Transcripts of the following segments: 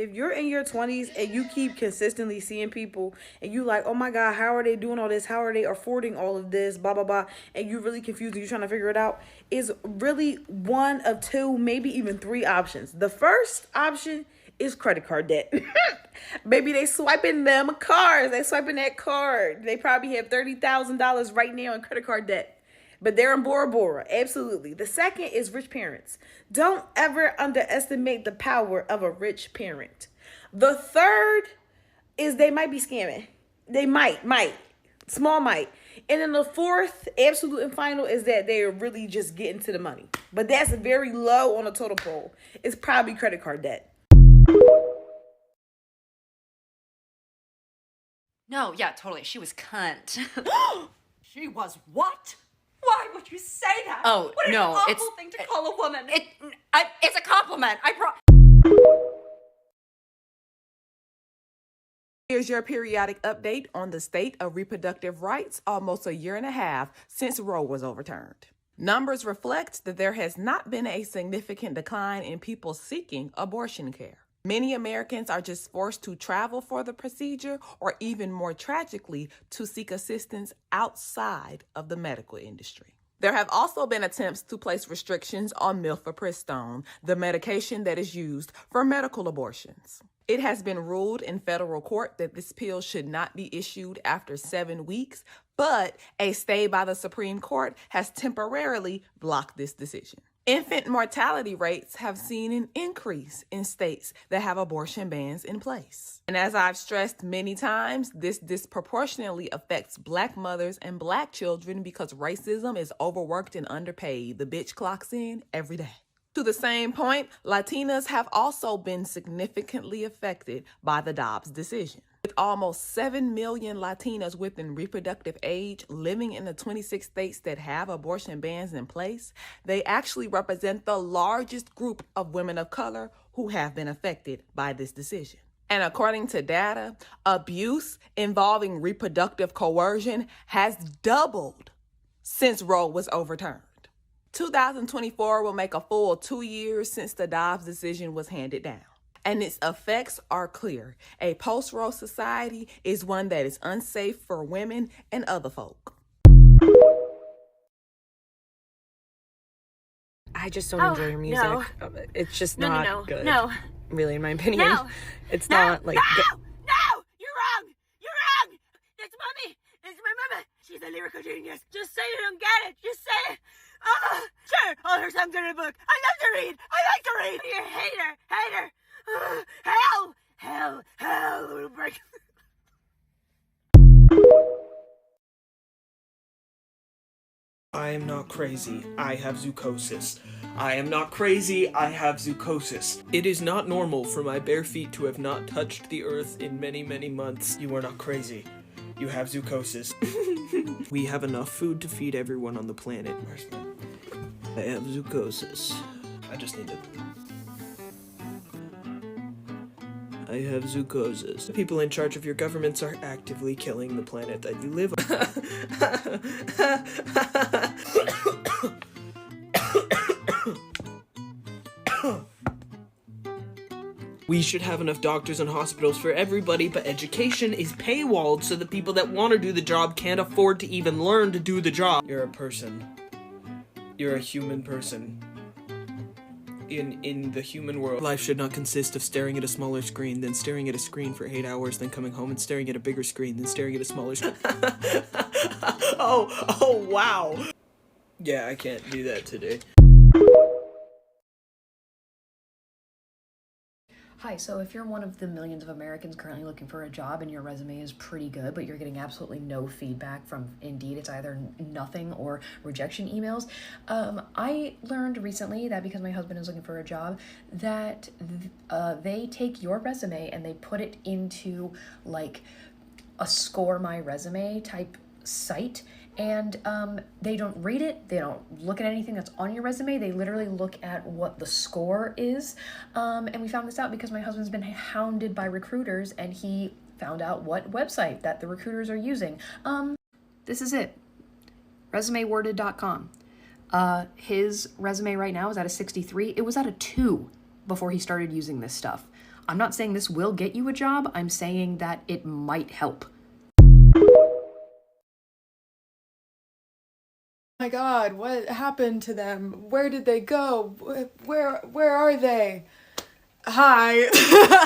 if you're in your 20s and you keep consistently seeing people and you like, oh my God, how are they doing all this? How are they affording all of this? Blah, blah, blah. And you're really confused and you're trying to figure it out. Is really one of two, maybe even three options. The first option is credit card debt. Maybe they swiping them cards. They swiping that card. They probably have $30,000 right now in credit card debt. But they're in Bora Bora. Absolutely. The second is rich parents. Don't ever underestimate the power of a rich parent. The third is they might be scamming. They might. Small might. And then the fourth, absolute and final, is that they're really just getting to the money. But that's very low on the total pole. It's probably credit card debt. No, yeah, totally. She was cunt. She was what? Why would you say that? Oh, what an no, awful thing to call a woman. It's a compliment. Here's your periodic update on the state of reproductive rights almost a year and a half since Roe was overturned. Numbers reflect that there has not been a significant decline in people seeking abortion care. Many Americans are just forced to travel for the procedure or even more tragically, to seek assistance outside of the medical industry. There have also been attempts to place restrictions on 𝗩𝗂𝗶𝗧liche, the medication that is used for medical abortions. It has been ruled in federal court that this pill should not be issued after 7 weeks, but a stay by the Supreme Court has temporarily blocked this decision. Infant mortality rates have seen an increase in states that have abortion bans in place. And as I've stressed many times, this disproportionately affects Black mothers and Black children because racism is overworked and underpaid. The bitch clocks in every day. To the same point, Latinas have also been significantly affected by the Dobbs decision. With almost 7 million Latinas within reproductive age living in the 26 states that have abortion bans in place, they actually represent the largest group of women of color who have been affected by this decision. And according to data, abuse involving reproductive coercion has doubled since Roe was overturned. 2024 will make a full 2 years since the Dobbs decision was handed down. And its effects are clear. A post-Roe society is one that is unsafe for women and other folk. I just don't enjoy your music. No. It's just No, not good. No. Really, in my opinion. No. It's not like good. No! You're wrong! You're wrong! It's mommy! It's my mama! She's a lyrical genius. Just say you don't get it. Just say it. Sure, all her songs are in a book. I love to read. I like to read. You hater. Hell will break. I am not crazy. I have 𝗧𝗂𝗧cie. I am not crazy. I have 𝗧𝗂𝗧cie. It is not normal for my bare feet to have not touched the earth in many, many months. You are not crazy. You have 𝗧𝗂𝗧cie. We have enough food to feed everyone on the planet. I have 𝗧𝗂𝗧cie. I just need to... I have 𝗧𝗂𝗧cie. People in charge of your governments are actively killing the planet that you live on. We should have enough doctors and hospitals for everybody, but education is paywalled so the people that want to do the job can't afford to even learn to do the job. You're a person. You're a human person. In the human world. Life should not consist of staring at a smaller screen, then staring at a screen for 8 hours, then coming home and staring at a bigger screen, then staring at a smaller screen. Oh, wow. Yeah, I can't do that today. Hi, so if you're one of the millions of Americans currently looking for a job and your resume is pretty good, but you're getting absolutely no feedback from Indeed, it's either nothing or rejection emails, I learned recently that because my husband is looking for a job, that they take your resume and they put it into like a score my resume type site, and they don't read it, they don't look at anything that's on your resume, they literally look at what the score is, and we found this out because my husband's been hounded by recruiters and he found out what website that the recruiters are using. This is it, resumeworded.com. His resume right now is at a 63. It was at a 2 before he started using this stuff. I'm not saying this will get you a job. I'm saying that it might help. My God, what happened to them? Where did they go? Where are they? Hi,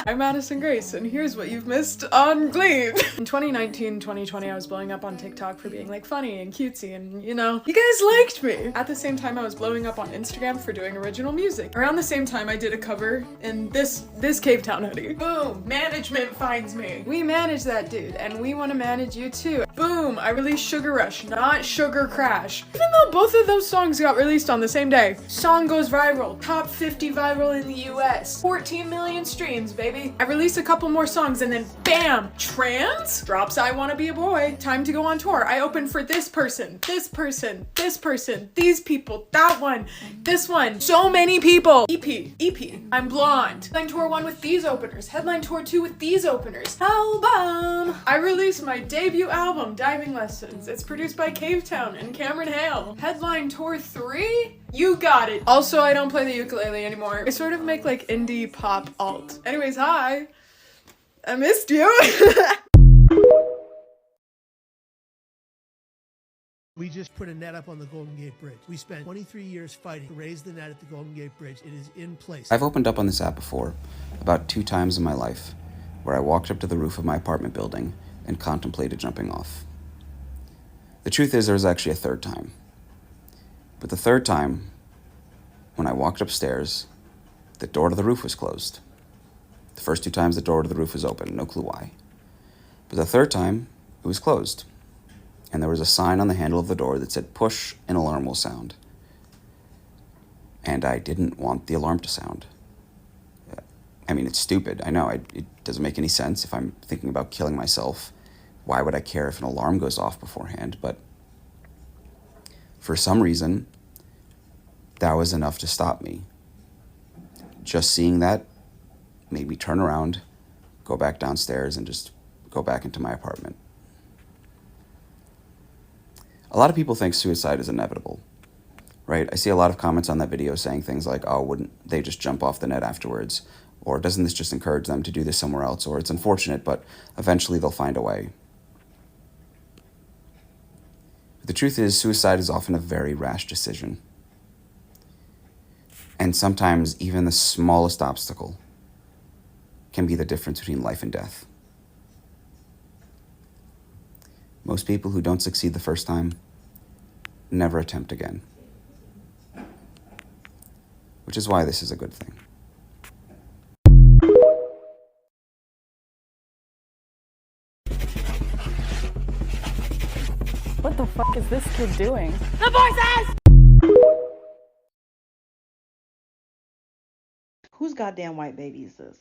I'm Madison Grace, and here's what you've missed on Glee. In 2019, 2020, I was blowing up on TikTok for being like funny and cutesy, and you know, you guys liked me. At the same time, I was blowing up on Instagram for doing original music. Around the same time, I did a cover in this Cave Town hoodie. Boom, management finds me. We manage that dude, and we want to manage you too. Boom, I released Sugar Rush, not Sugar Crash. Even though both of those songs got released on the same day, song goes viral, top 50 viral in the US, 14 million streams, baby. I released a couple more songs and then bam, trans drops I Wanna Be a Boy, time to go on tour. I opened for this person, this person, this person, these people, that one, this one, so many people. EP, I'm blonde. Headline tour 1 with these openers, headline tour 2 with these openers. Album! I released my debut album, Diving Lessons. It's produced by Cave Town and Cameron Hale. Headline tour 3? You got it. Also, I don't play the ukulele anymore. I sort of make like indie pop alt. Anyways, hi. I missed you. We just put a net up on the Golden Gate Bridge. We spent 23 years fighting to raise the net at the Golden Gate Bridge. It is in place. I've opened up on this app before, about 2 times in my life, where I walked up to the roof of my apartment building and contemplated jumping off. The truth is, there was actually a 3rd time. But the 3rd time, when I walked upstairs, the door to the roof was closed. The first 2 times the door to the roof was open, no clue why. But the 3rd time, it was closed. And there was a sign on the handle of the door that said, "Push, an alarm will sound." And I didn't want the alarm to sound. I mean, it's stupid, I know, it doesn't make any sense. If I'm thinking about killing myself, why would I care if an alarm goes off beforehand? But for some reason, that was enough to stop me. Just seeing that made me turn around, go back downstairs, and just go back into my apartment. A lot of people think suicide is inevitable, right? I see a lot of comments on that video saying things like, oh, wouldn't they just jump off the net afterwards? Or doesn't this just encourage them to do this somewhere else? Or it's unfortunate, but eventually they'll find a way. But the truth is, suicide is often a very rash decision. And sometimes even the smallest obstacle can be the difference between life and death. Most people who don't succeed the first time never attempt again. Which is why this is a good thing. What the fuck is this kid doing? The voices! Whose goddamn white baby is this?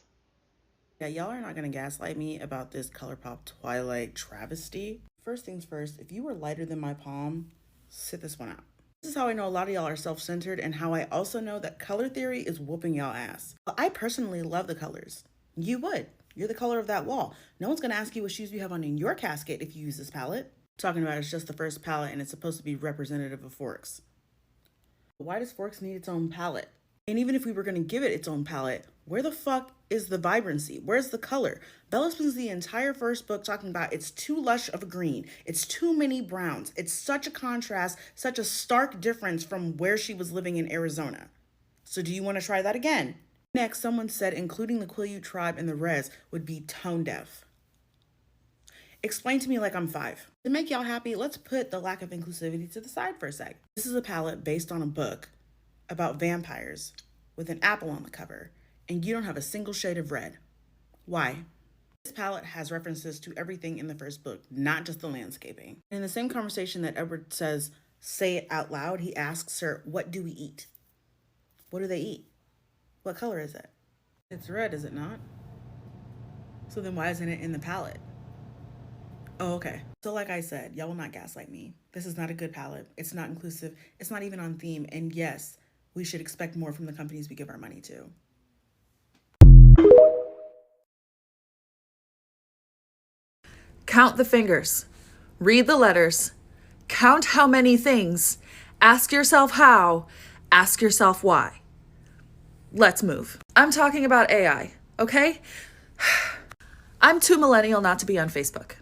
Yeah, y'all are not gonna gaslight me about this ColourPop Twilight travesty. First things first, if you were lighter than my palm, sit this one out. This is how I know a lot of y'all are self-centered, and how I also know that color theory is whooping y'all ass. I personally love the colors. You would. You're the color of that wall. No one's gonna ask you what shoes you have on in your casket if you use this palette. Talking about it's just the first palette and it's supposed to be representative of Forks. Why does Forks need its own palette? And even if we were going to give it its own palette, where the fuck is the vibrancy? Where's the color? Bella spends the entire first book talking about it's too lush of a green. It's too many browns. It's such a contrast, such a stark difference from where she was living in Arizona. So do you want to try that again? Next, someone said including the Quileute tribe in the res would be tone deaf. Explain to me like I'm 5. To make y'all happy, let's put the lack of inclusivity to the side for a sec. This is a palette based on a book about vampires with an apple on the cover, and you don't have a single shade of red. Why? This palette has references to everything in the first book, not just the landscaping. In the same conversation that Edward says, say it out loud, he asks her, what do we eat? What do they eat? What color is it? It's red, is it not? So then why isn't it in the palette? Oh, okay. So like I said, y'all will not gaslight me. This is not a good palette. It's not inclusive. It's not even on theme. And yes, we should expect more from the companies we give our money to. Count the fingers. Read the letters. Count how many things. Ask yourself how. Ask yourself why. Let's move. I'm talking about AI. okay? I'm too millennial not to be on Facebook.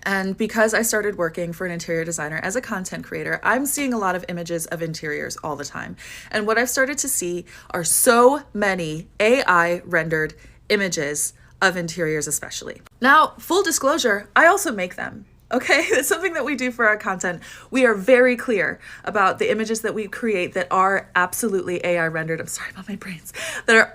And because I started working for an interior designer as a content creator, I'm seeing a lot of images of interiors all the time. And what I've started to see are so many AI rendered images of interiors especially. Now, full disclosure, I also make them. Okay, it's something that we do for our content. We are very clear about the images that we create that are absolutely AI rendered. I'm sorry about my brains. That are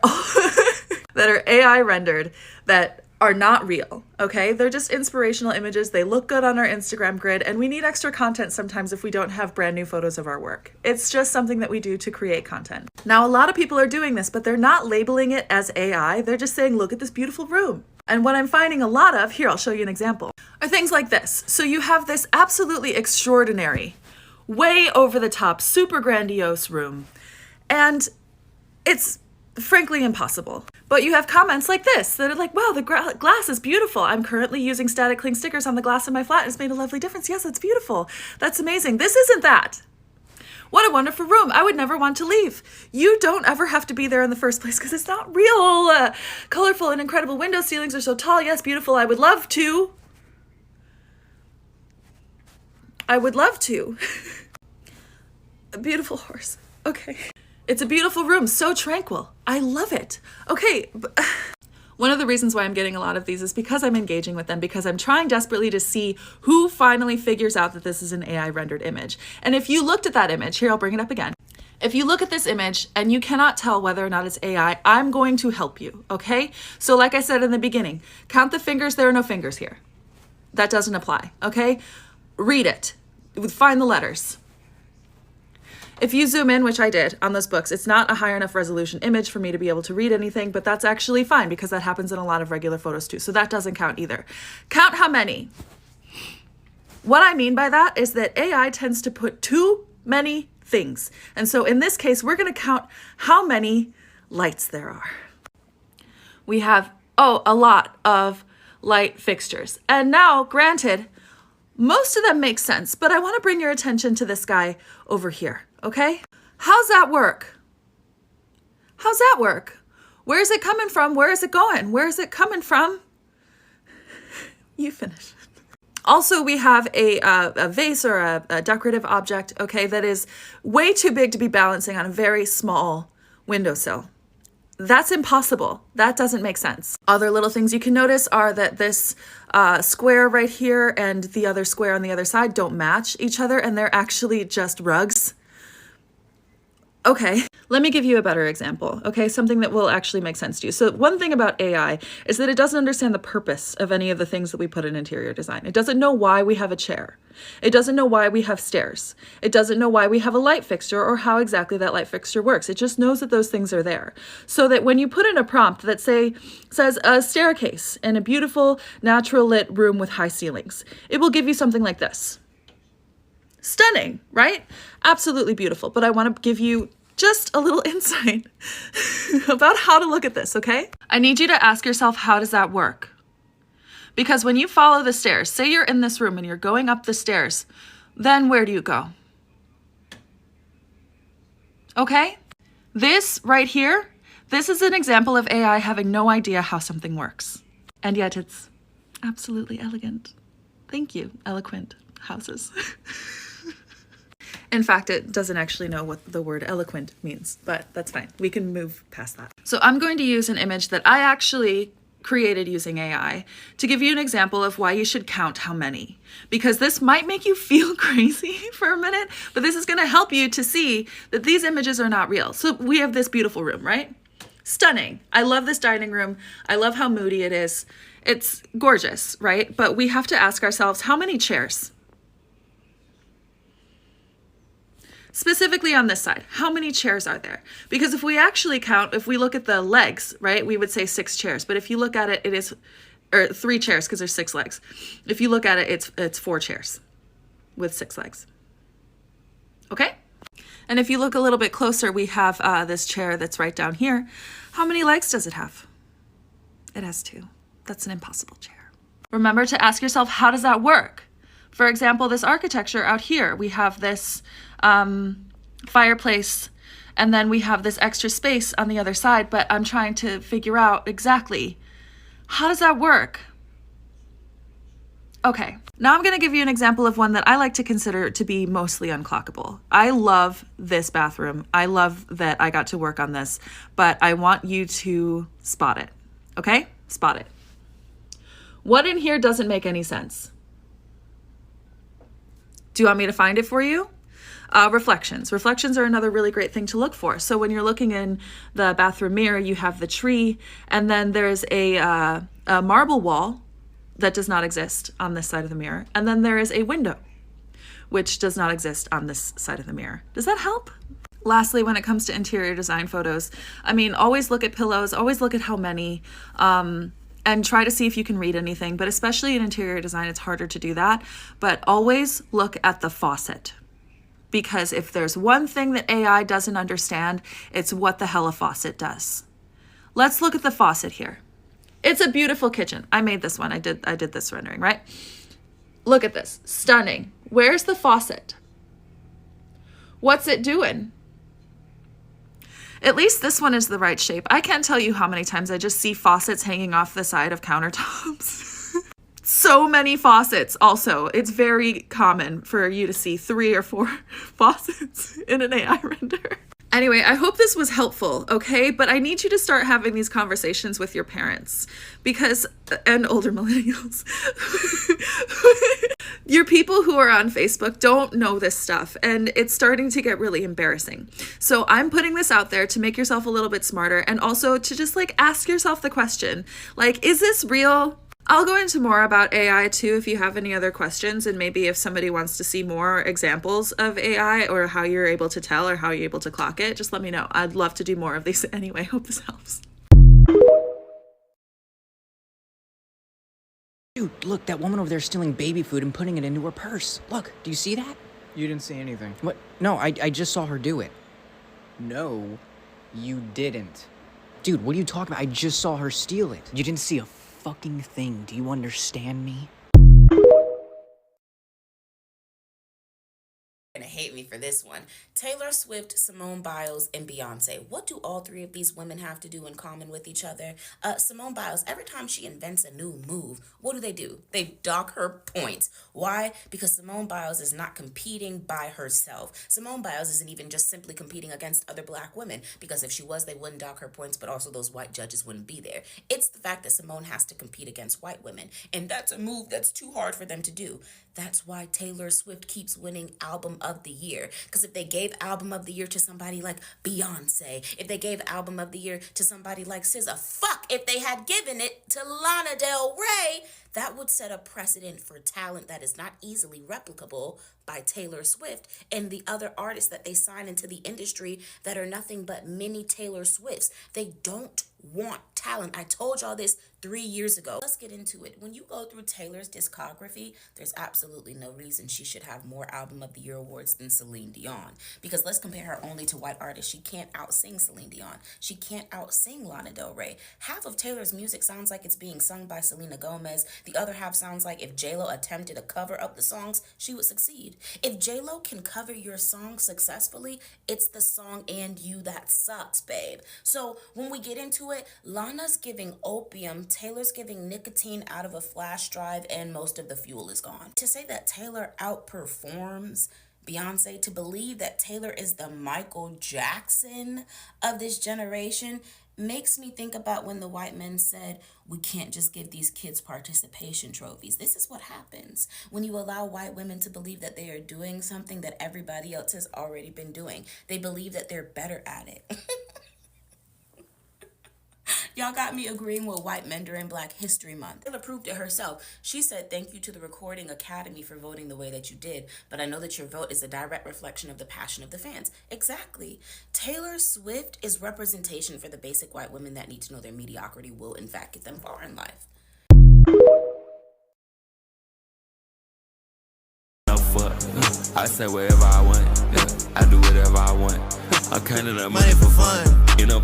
that are AI rendered, that are not real, okay? They're just inspirational images. They look good on our Instagram grid, and we need extra content sometimes if we don't have brand new photos of our work. It's just something that we do to create content. Now, a lot of people are doing this, but they're not labeling it as AI. They're just saying, look at this beautiful room. And what I'm finding a lot of, here, I'll show you an example, are things like this. So you have this absolutely extraordinary, way over the top, super grandiose room, and it's frankly impossible. But you have comments like this that are like, wow, the glass is beautiful. I'm currently using static cling stickers on the glass in my flat and it's made a lovely difference. Yes, that's beautiful. That's amazing. This isn't that. What a wonderful room. I would never want to leave. You don't ever have to be there in the first place because it's not real. Colorful and incredible window ceilings are so tall. Yes, beautiful. I would love to. I would love to. A beautiful horse. Okay. It's a beautiful room, so tranquil. I love it. Okay, but one of the reasons why I'm getting a lot of these is because I'm engaging with them, because I'm trying desperately to see who finally figures out that this is an AI rendered image. And if you looked at that image, here, I'll bring it up again. If you look at this image and you cannot tell whether or not it's AI, I'm going to help you, okay? So like I said in the beginning, count the fingers, there are no fingers here. That doesn't apply, okay? Read it, find the letters. If you zoom in, which I did on those books, it's not a high enough resolution image for me to be able to read anything, but that's actually fine because that happens in a lot of regular photos too. So that doesn't count either. Count how many. What I mean by that is that AI tends to put too many things. And so in this case, we're going to count how many lights there are. We have, a lot of light fixtures. And now, granted, most of them make sense, but I want to bring your attention to this guy over here, okay? How's that work? How's that work? Where is it coming from? Where is it going? Where is it coming from? You finish. Also, we have a vase or a decorative object, okay, that is way too big to be balancing on a very small windowsill. That's impossible. That doesn't make sense. Other little things you can notice are that this square right here and the other square on the other side don't match each other, and they're actually just rugs. Okay, let me give you a better example, okay? Something that will actually make sense to you. So one thing about AI is that it doesn't understand the purpose of any of the things that we put in interior design. It doesn't know why we have a chair. It doesn't know why we have stairs. It doesn't know why we have a light fixture or how exactly that light fixture works. It just knows that those things are there. So that when you put in a prompt that says a staircase in a beautiful natural lit room with high ceilings, it will give you something like this. Stunning, right? Absolutely beautiful. But I want to give you just a little insight about how to look at this, okay? I need you to ask yourself, how does that work? Because when you follow the stairs, say you're in this room and you're going up the stairs, then where do you go? Okay? This right here, this is an example of AI having no idea how something works. And yet it's absolutely elegant. Thank you, eloquent houses. In fact, it doesn't actually know what the word eloquent means, but that's fine. We can move past that. So I'm going to use an image that I actually created using AI to give you an example of why you should count how many, because this might make you feel crazy for a minute, but this is going to help you to see that these images are not real. So we have this beautiful room, right? Stunning. I love this dining room. I love how moody it is. It's gorgeous, right? But we have to ask ourselves, how many chairs? Specifically on this side, how many chairs are there? Because if we actually count, if we look at the legs, right, we would say 6 chairs. But if you look at it, it is, or 3 chairs because there's 6 legs. If you look at it, it's 4 chairs with 6 legs. Okay? And if you look a little bit closer, we have this chair that's right down here. How many legs does it have? It has 2. That's an impossible chair. Remember to ask yourself, how does that work? For example, this architecture out here, we have this fireplace And then we have this extra space on the other side, but I'm trying to figure out exactly how does that work? Okay, now I'm going to give you an example of one that I like to consider to be mostly unclockable. I love this bathroom. I love that I got to work on this, but I want you to spot it. Okay? Spot it. What in here doesn't make any sense? Do you want me to find it for you? Reflections. Reflections are another really great thing to look for. So when you're looking in the bathroom mirror, you have the tree, and then there's a marble wall that does not exist on this side of the mirror. And then there is a window, which does not exist on this side of the mirror. Does that help? Lastly, when it comes to interior design photos, I mean, always look at pillows, always look at how many, and try to see if you can read anything. But especially in interior design, it's harder to do that. But always look at the faucet. Because if there's one thing that AI doesn't understand, it's what the hell a faucet does. Let's look at the faucet here. It's a beautiful kitchen. I made this one. I did this rendering, right? Look at this. Stunning. Where's the faucet? What's it doing? At least this one is the right shape. I can't tell you how many times I just see faucets hanging off the side of countertops. So many faucets also. It's very common for you to see 3 or 4 faucets in an AI render. Anyway, I hope this was helpful, okay? But I need you to start having these conversations with your parents and older millennials. Your people who are on Facebook don't know this stuff, and it's starting to get really embarrassing. So I'm putting this out there to make yourself a little bit smarter, and also to just like ask yourself the question, like, is this real? I'll go into more about AI too if you have any other questions, and maybe if somebody wants to see more examples of AI or how you're able to tell or how you're able to clock it, just let me know. I'd love to do more of these anyway. Hope this helps. Dude, look, that woman over there is stealing baby food and putting it into her purse. Look, do you see that? You didn't see anything. What? No, I just saw her do it. No, you didn't. Dude, what are you talking about? I just saw her steal it. You didn't see a fucking thing. Do you understand me? Gonna hate me for this one. Taylor Swift, Simone Biles, and Beyonce. What do all 3 of these women have to do in common with each other? Simone Biles, every time she invents a new move, what do? They dock her points. Why? Because Simone Biles is not competing by herself. Simone Biles isn't even just simply competing against other black women, because if she was, they wouldn't dock her points, but also those white judges wouldn't be there. It's the fact that Simone has to compete against white women, and that's a move that's too hard for them to do. That's why Taylor Swift keeps winning Album of the Year. Because if they gave Album of the Year to somebody like Beyonce, if they gave Album of the Year to somebody like SZA, if they had given it to Lana Del Rey, that would set a precedent for talent that is not easily replicable by Taylor Swift and the other artists that they sign into the industry that are nothing but mini Taylor Swifts. They don't want talent. I told y'all this 3 years ago. Let's get into it. When you go through Taylor's discography, there's absolutely no reason she should have more Album of the Year awards than Celine Dion. Because let's compare her only to white artists. She can't out-sing Celine Dion. She can't out-sing Lana Del Rey. Half of Taylor's music sounds like it's being sung by Selena Gomez. The other half sounds like if J-Lo attempted a cover of the songs, she would succeed. If J-Lo can cover your song successfully, it's the song and you that sucks, babe. So when we get into it, Lana's giving opium, Taylor's giving nicotine out of a flash drive, and most of the fuel is gone. To say that Taylor outperforms Beyonce, to believe that Taylor is the Michael Jackson of this generation, makes me think about when the white men said, we can't just give these kids participation trophies. This is what happens when you allow white women to believe that they are doing something that everybody else has already been doing. They believe that they're better at it. Y'all got me agreeing with white men during Black History Month. Taylor proved it herself. She said, thank you to the Recording Academy for voting the way that you did, but I know that your vote is a direct reflection of the passion of the fans. Exactly. Taylor Swift is representation for the basic white women that need to know their mediocrity will in fact get them far in life. I say wherever I want, yeah. I do whatever I want. I counted up money for fun, you know.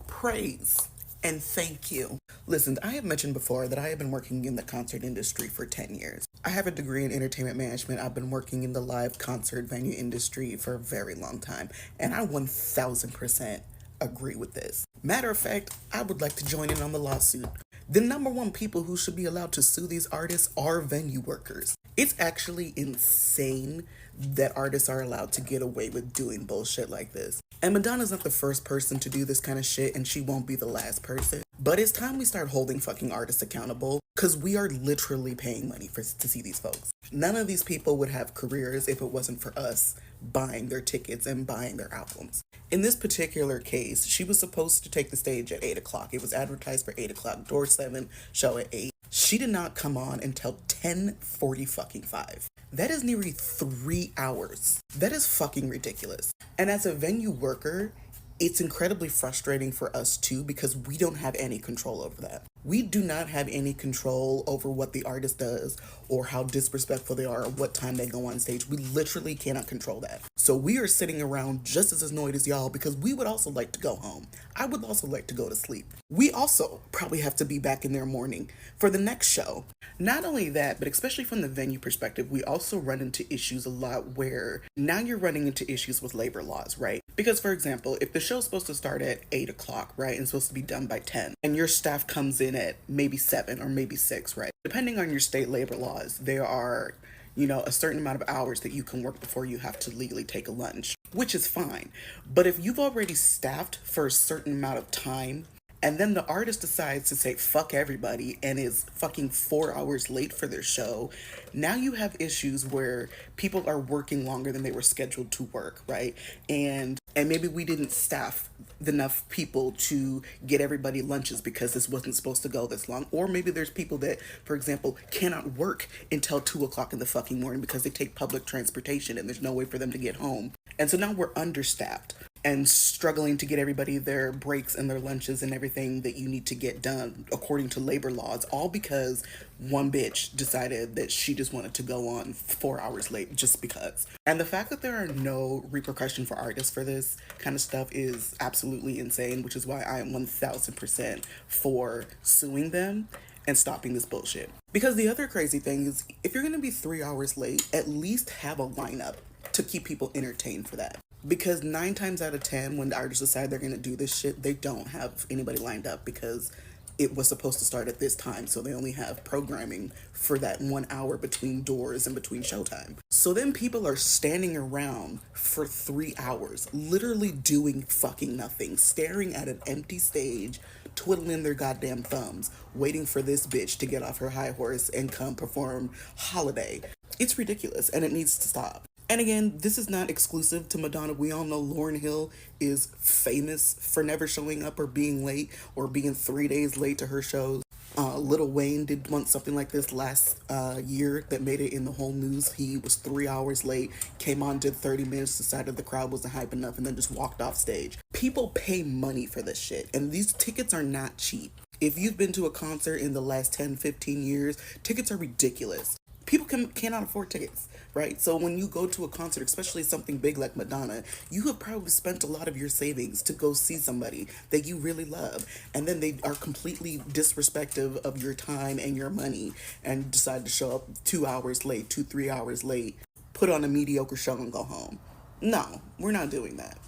Praise and thank you. Listen, I have mentioned before that I have been working in the concert industry for 10 years. I have a degree in entertainment management. I've been working in the live concert venue industry for a very long time, and I 1000% agree with this. Matter of fact, I would like to join in on the lawsuit. The number one people who should be allowed to sue these artists are venue workers. It's actually insane that artists are allowed to get away with doing bullshit like this. And Madonna's not the first person to do this kind of shit, and she won't be the last person. But it's time we start holding fucking artists accountable, because we are literally paying money to see these folks. None of these people would have careers if it wasn't for us buying their tickets and buying their albums. In this particular case, she was supposed to take the stage at 8 o'clock. It was advertised for 8 o'clock, door 7, show at 8. She did not come on until 10:45. That is nearly 3 hours. That is fucking ridiculous. And as a venue worker, it's incredibly frustrating for us too, because we don't have any control over that. We do not have any control over what the artist does or how disrespectful they are or what time they go on stage. We literally cannot control that. So we are sitting around just as annoyed as y'all, because we would also like to go home. I would also like to go to sleep. We also probably have to be back in their morning for the next show. Not only that, but especially from the venue perspective, we also run into issues a lot where now you're running into issues with labor laws, right? Because, for example, if the show's supposed to start at 8 o'clock, right, and supposed to be done by 10, and your staff comes in at maybe 7 or maybe 6, right? Depending on your state labor laws, there are, a certain amount of hours that you can work before you have to legally take a lunch, which is fine. But if you've already staffed for a certain amount of time, and then the artist decides to say fuck everybody and is fucking 4 hours late for their show, now you have issues where people are working longer than they were scheduled to work, right? And maybe we didn't staff enough people to get everybody lunches because this wasn't supposed to go this long. Or maybe there's people that, for example, cannot work until 2 o'clock in the fucking morning because they take public transportation and there's no way for them to get home. And so now we're understaffed and struggling to get everybody their breaks and their lunches and everything that you need to get done according to labor laws, all because one bitch decided that she just wanted to go on 4 hours late just because. And the fact that there are no repercussions for artists for this kind of stuff is absolutely insane, which is why I am 1000% for suing them and stopping this bullshit. Because the other crazy thing is, if you're gonna be 3 hours late, at least have a lineup to keep people entertained for that. Because 9 times out of 10, when the artists decide they're gonna do this shit, they don't have anybody lined up because it was supposed to start at this time, so they only have programming for that 1 hour between doors and between showtime. So then people are standing around for 3 hours, literally doing fucking nothing, staring at an empty stage, twiddling their goddamn thumbs, waiting for this bitch to get off her high horse and come perform Holiday. It's ridiculous, and it needs to stop. And again, this is not exclusive to Madonna. We all know Lauryn Hill is famous for never showing up or being late or being 3 days late to her shows. Lil Wayne did once something like this last year that made it in the whole news. He was 3 hours late, came on, did 30 minutes, decided the crowd wasn't hype enough, and then just walked off stage. People pay money for this shit, and these tickets are not cheap. If you've been to a concert in the last 10, 15 years, tickets are ridiculous. People cannot afford tickets, right? So when you go to a concert, especially something big like Madonna, you have probably spent a lot of your savings to go see somebody that you really love. And then they are completely disrespectful of your time and your money and decide to show up 2 hours late, 3 hours late, put on a mediocre show and go home. No, we're not doing that.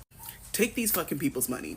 Take these fucking people's money.